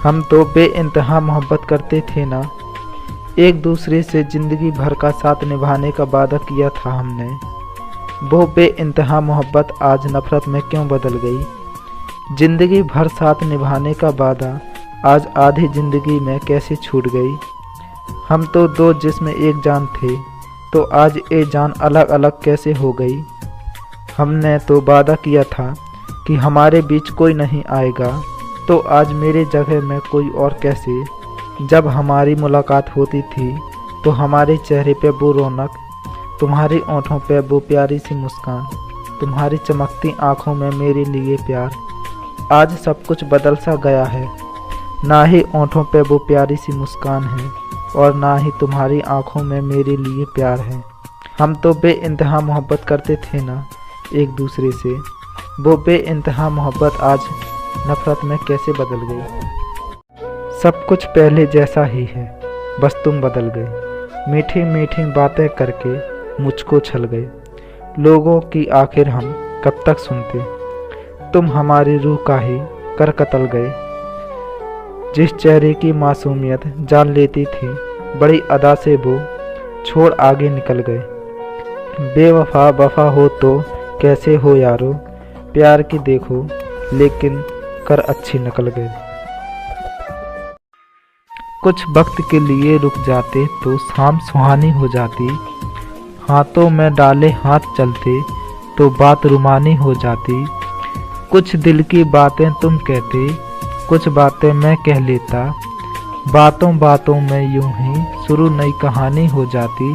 हम तो बेइंतहा मोहब्बत करते थे ना। एक दूसरे से ज़िंदगी भर का साथ निभाने का वादा किया था हमने। वो बेइंतहा मोहब्बत आज नफ़रत में क्यों बदल गई। ज़िंदगी भर साथ निभाने का वादा आज आधी ज़िंदगी में कैसे छूट गई। हम तो दो जिस्म एक जान थे, तो आज ये जान अलग अलग कैसे हो गई। हमने तो वादा किया था कि हमारे बीच कोई नहीं आएगा, तो आज मेरे जगह में कोई और कैसे। जब हमारी मुलाकात होती थी तो हमारे चेहरे पे वो रौनक, तुम्हारी ओंठों पे वो प्यारी सी मुस्कान, तुम्हारी चमकती आँखों में मेरे लिए प्यार। आज सब कुछ बदल सा गया है, ना ही ओंठों पे वो प्यारी सी मुस्कान है और ना ही तुम्हारी आँखों में मेरे लिए प्यार है। हम तो बेइंतहा मोहब्बत करते थे ना एक दूसरे से, वो बेइंतहा मोहब्बत आज नफ़रत में कैसे बदल गई। सब कुछ पहले जैसा ही है, बस तुम बदल गए। मीठी मीठी बातें करके मुझको छल गए। लोगों की आखिर हम कब तक सुनते, तुम हमारी रूह का ही कर कतल गए। जिस चेहरे की मासूमियत जान लेती थी, बड़ी अदा से वो छोड़ आगे निकल गए। बेवफा वफा हो तो कैसे हो यारो, प्यार की देखो लेकिन कर अच्छी निकल गए। कुछ वक्त के लिए रुक जाते तो शाम सुहानी हो जाती, हाथों में डाले हाथ चलते तो बात रुमानी हो जाती। कुछ दिल की बातें तुम कहते, कुछ बातें मैं कह लेता, बातों बातों में यूं ही शुरू नई कहानी हो जाती।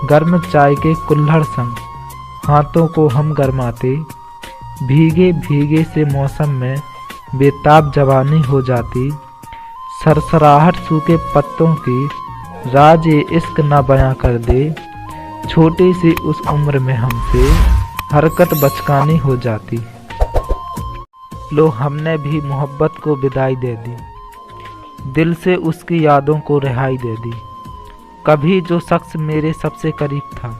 गर्म चाय के कुल्हड़ संग हाथों को हम गरमाते, भीगे भीगे से मौसम में बेताब जवानी हो जाती। सरसराहट सूखे पत्तों की राज ये इश्क ना बयां कर दे, छोटी सी उस उम्र में हमसे हरकत बचकानी हो जाती। लो हमने भी मोहब्बत को विदाई दे दी, दिल से उसकी यादों को रिहाई दे दी। कभी जो शख्स मेरे सबसे करीब था,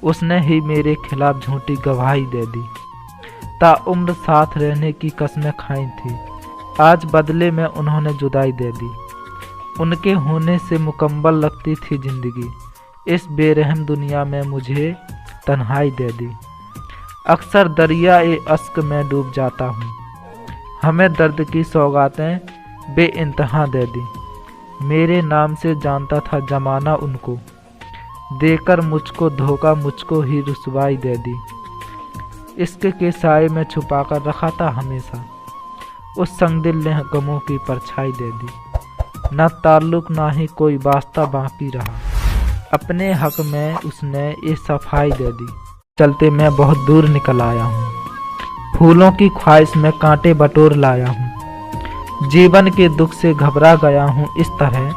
उसने ही मेरे खिलाफ झूठी गवाही दे दी। ताउम्र साथ रहने की कसमें खाई थी, आज बदले में उन्होंने जुदाई दे दी। उनके होने से मुकम्मल लगती थी ज़िंदगी, इस बेरहम दुनिया में मुझे तन्हाई दे दी। अक्सर दरिया ए अश्क में डूब जाता हूँ, हमें दर्द की सौगातें बेइंतहा दे दी। मेरे नाम से जानता था ज़माना उनको, देकर मुझको धोखा मुझको ही रुसवाई दे दी। इश्क के साए में छुपा कर रखा था हमेशा, उस संगदिल ने गमों की परछाई दे दी। न ताल्लुक ना ही कोई वास्ता बाकी रहा, अपने हक में उसने ये सफाई दे दी। चलते मैं बहुत दूर निकल आया हूँ, फूलों की ख्वाहिश में कांटे बटोर लाया हूँ। जीवन के दुख से घबरा गया हूँ इस तरह,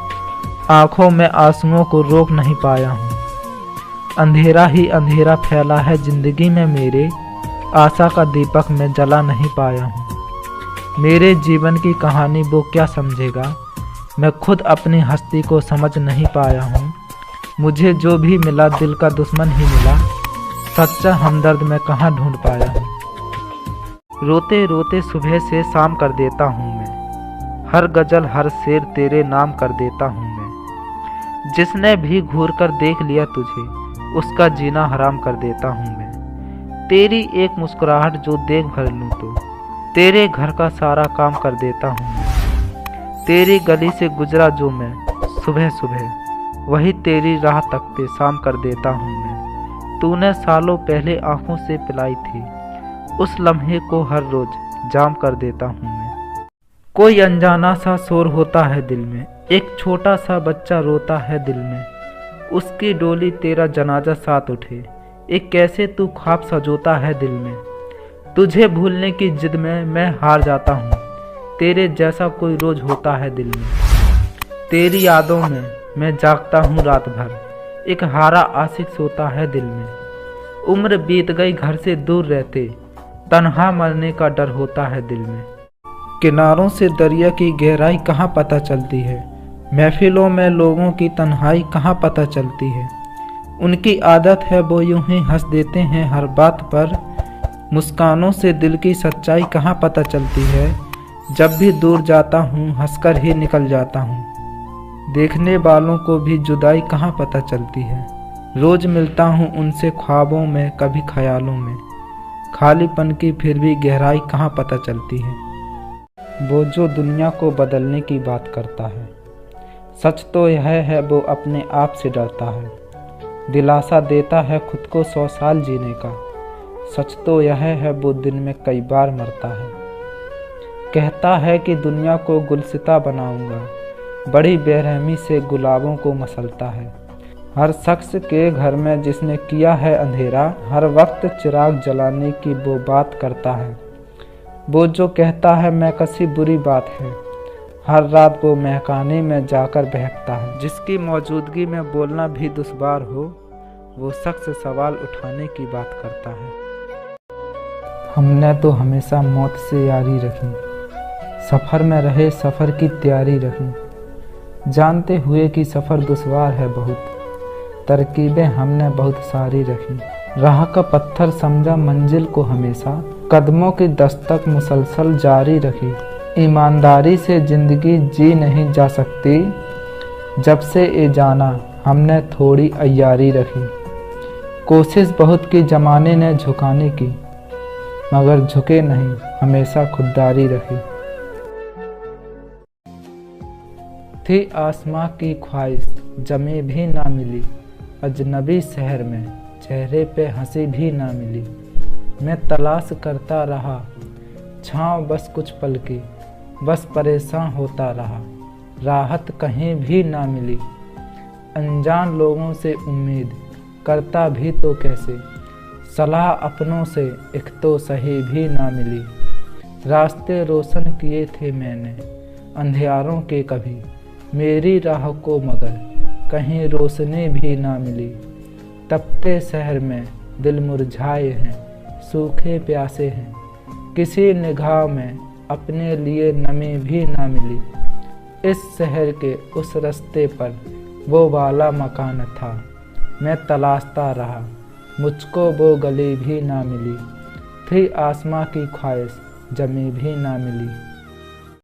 आँखों में आंसुओं को रोक नहीं पाया हूँ। अंधेरा ही अंधेरा फैला है ज़िंदगी में मेरे, आशा का दीपक मैं जला नहीं पाया हूँ। मेरे जीवन की कहानी वो क्या समझेगा, मैं खुद अपनी हस्ती को समझ नहीं पाया हूँ। मुझे जो भी मिला दिल का दुश्मन ही मिला, सच्चा हमदर्द मैं कहाँ ढूंढ पाया हूँ। रोते रोते सुबह से शाम कर देता हूँ मैं, हर गज़ल हर शेर तेरे नाम कर देता हूँ मैं। जिसने भी घूर कर देख लिया तुझे, उसका जीना हराम कर देता हूँ मैं। तेरी एक मुस्कुराहट जो देख भर लूँ तो तेरे घर का सारा काम कर देता हूँ मैं। तेरी गली से गुजरा जो मैं सुबह सुबह, वही तेरी राह तकते शाम कर देता हूँ मैं। तूने सालों पहले आँखों से पिलाई थी, उस लम्हे को हर रोज जाम कर देता हूँ मैं। कोई अनजाना सा शोर होता है दिल में, एक छोटा सा बच्चा रोता है दिल में। उसकी डोली तेरा जनाजा साथ उठे, एक कैसे तू ख्वाब सजोता है दिल में। तुझे भूलने की जिद में मैं हार जाता हूँ, तेरे जैसा कोई रोज होता है दिल में। तेरी यादों में मैं जागता हूँ रात भर, एक हारा आशिक सोता है दिल में। उम्र बीत गई घर से दूर रहते, तन्हा मरने का डर होता है दिल में। किनारों से दरिया की गहराई कहाँ पता चलती है, महफिलों में लोगों की तन्हाई कहाँ पता चलती है। उनकी आदत है वो यूं ही हंस देते हैं हर बात पर, मुस्कानों से दिल की सच्चाई कहाँ पता चलती है। जब भी दूर जाता हूँ हंसकर ही निकल जाता हूँ। देखने वालों को भी जुदाई कहाँ पता चलती है। रोज मिलता हूँ उनसे ख्वाबों में, कभी ख्यालों में। खालीपन की फिर भी गहराई कहाँ पता चलती है। वो जो दुनिया को बदलने की बात करता है, सच तो यह है वो अपने आप से डरता है। दिलासा देता है खुद को 100 साल जीने का, सच तो यह है वो दिन में कई बार मरता है। कहता है कि दुनिया को गुलसिता बनाऊंगा, बड़ी बेरहमी से गुलाबों को मसलता है। हर शख्स के घर में जिसने किया है अंधेरा, हर वक्त चिराग जलाने की वो बात करता है। वो जो कहता है मैं कसी बुरी बात है, हर रात वो महकाने में जाकर बहकता है। जिसकी मौजूदगी में बोलना भी दुश्वार हो, वो शख्स सवाल उठाने की बात करता है। हमने तो हमेशा मौत से यारी रखी, सफ़र में रहे सफ़र की तैयारी रखी। जानते हुए कि सफ़र दुश्वार है बहुत, तरकीबें हमने बहुत सारी रखी। राह का पत्थर समझा मंजिल को हमेशा, कदमों की दस्तक मुसलसल जारी रखी। ईमानदारी से ज़िंदगी जी नहीं जा सकती, जब से ये जाना हमने थोड़ी अय्यारी रखी। कोशिश बहुत की ज़माने ने झुकाने की, मगर झुके नहीं, हमेशा खुददारी रखी। थी आसमां की ख्वाहिश जमे भी ना मिली, अजनबी शहर में चेहरे पे हंसी भी ना मिली। मैं तलाश करता रहा छाँव बस कुछ पल की, बस परेशान होता रहा, राहत कहीं भी ना मिली। अनजान लोगों से उम्मीद करता भी तो कैसे, सलाह अपनों से एक तो सही भी ना मिली। रास्ते रोशन किए थे मैंने अंधियारों के कभी, मेरी राह को मगर कहीं रोशनी भी ना मिली। तपते शहर में दिल मुरझाए हैं, सूखे प्यासे हैं, किसी निगाह में अपने लिए नमी भी ना मिली। इस शहर के उस रास्ते पर वो वाला मकान था, मैं तलाशता रहा, मुझको वो गली भी ना मिली। थी आसमां की ख्वाहिश जमी भी ना मिली।